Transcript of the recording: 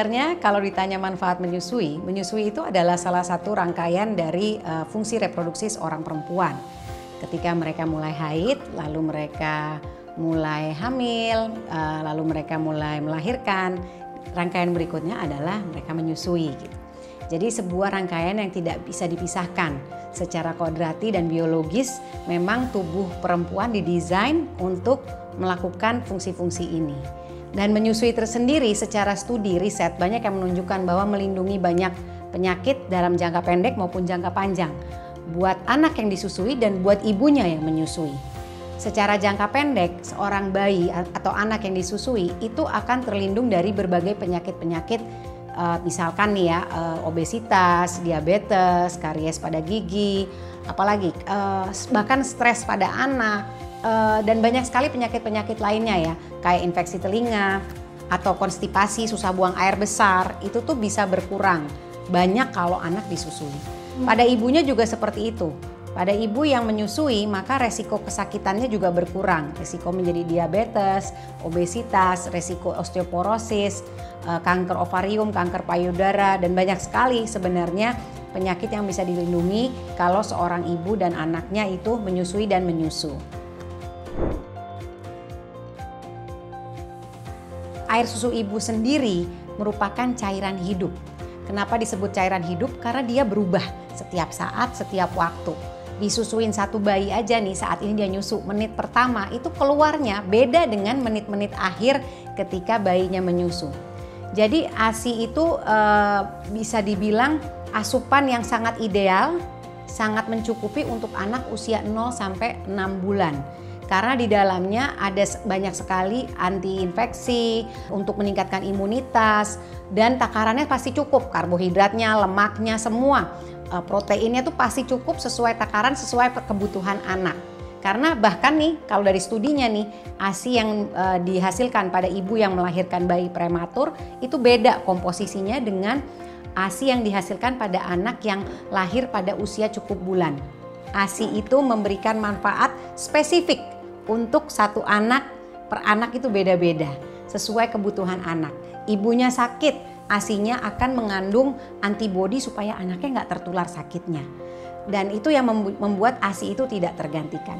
Sebenarnya kalau ditanya manfaat menyusui, menyusui itu adalah salah satu rangkaian dari fungsi reproduksi seorang perempuan. Ketika mereka mulai haid, lalu mereka mulai hamil, lalu mereka mulai melahirkan, rangkaian berikutnya adalah mereka menyusui. Gitu. Jadi sebuah rangkaian yang tidak bisa dipisahkan. Secara kodrati dan biologis memang tubuh perempuan didesain untuk melakukan fungsi-fungsi ini. Dan menyusui tersendiri secara studi riset banyak yang menunjukkan bahwa melindungi banyak penyakit dalam jangka pendek maupun jangka panjang. Buat anak yang disusui dan buat ibunya yang menyusui. Secara jangka pendek, seorang bayi atau anak yang disusui itu akan terlindung dari berbagai penyakit-penyakit, misalkan nih ya, obesitas, diabetes, karies pada gigi, apalagi bahkan stres pada anak, dan banyak sekali penyakit-penyakit lainnya ya, kayak infeksi telinga atau konstipasi, susah buang air besar, itu tuh bisa berkurang banyak kalau anak disusui. Pada ibunya juga seperti itu. Pada ibu yang menyusui maka resiko kesakitannya juga berkurang. Resiko menjadi diabetes, obesitas, resiko osteoporosis, kanker ovarium, kanker payudara, dan banyak sekali sebenarnya penyakit yang bisa dilindungi kalau seorang ibu dan anaknya itu menyusui dan menyusu. Air susu ibu sendiri merupakan cairan hidup. Kenapa disebut cairan hidup? Karena dia berubah setiap saat, setiap waktu. Disusuin satu bayi aja nih, saat ini dia nyusu, menit pertama itu keluarnya beda dengan menit-menit akhir ketika bayinya menyusu. Jadi ASI itu bisa dibilang asupan yang sangat ideal, sangat mencukupi untuk anak usia 0 sampai 6 bulan. Karena di dalamnya ada banyak sekali anti-infeksi untuk meningkatkan imunitas, dan takarannya pasti cukup, karbohidratnya, lemaknya, semua. Proteinnya tuh pasti cukup sesuai takaran, sesuai kebutuhan anak. Karena bahkan nih kalau dari studinya nih, ASI yang dihasilkan pada ibu yang melahirkan bayi prematur itu beda komposisinya dengan ASI yang dihasilkan pada anak yang lahir pada usia cukup bulan. ASI itu memberikan manfaat spesifik untuk satu anak, per anak itu beda-beda sesuai kebutuhan anak. Ibunya sakit, ASI-nya akan mengandung antibodi supaya anaknya nggak tertular sakitnya. Dan itu yang membuat ASI itu tidak tergantikan.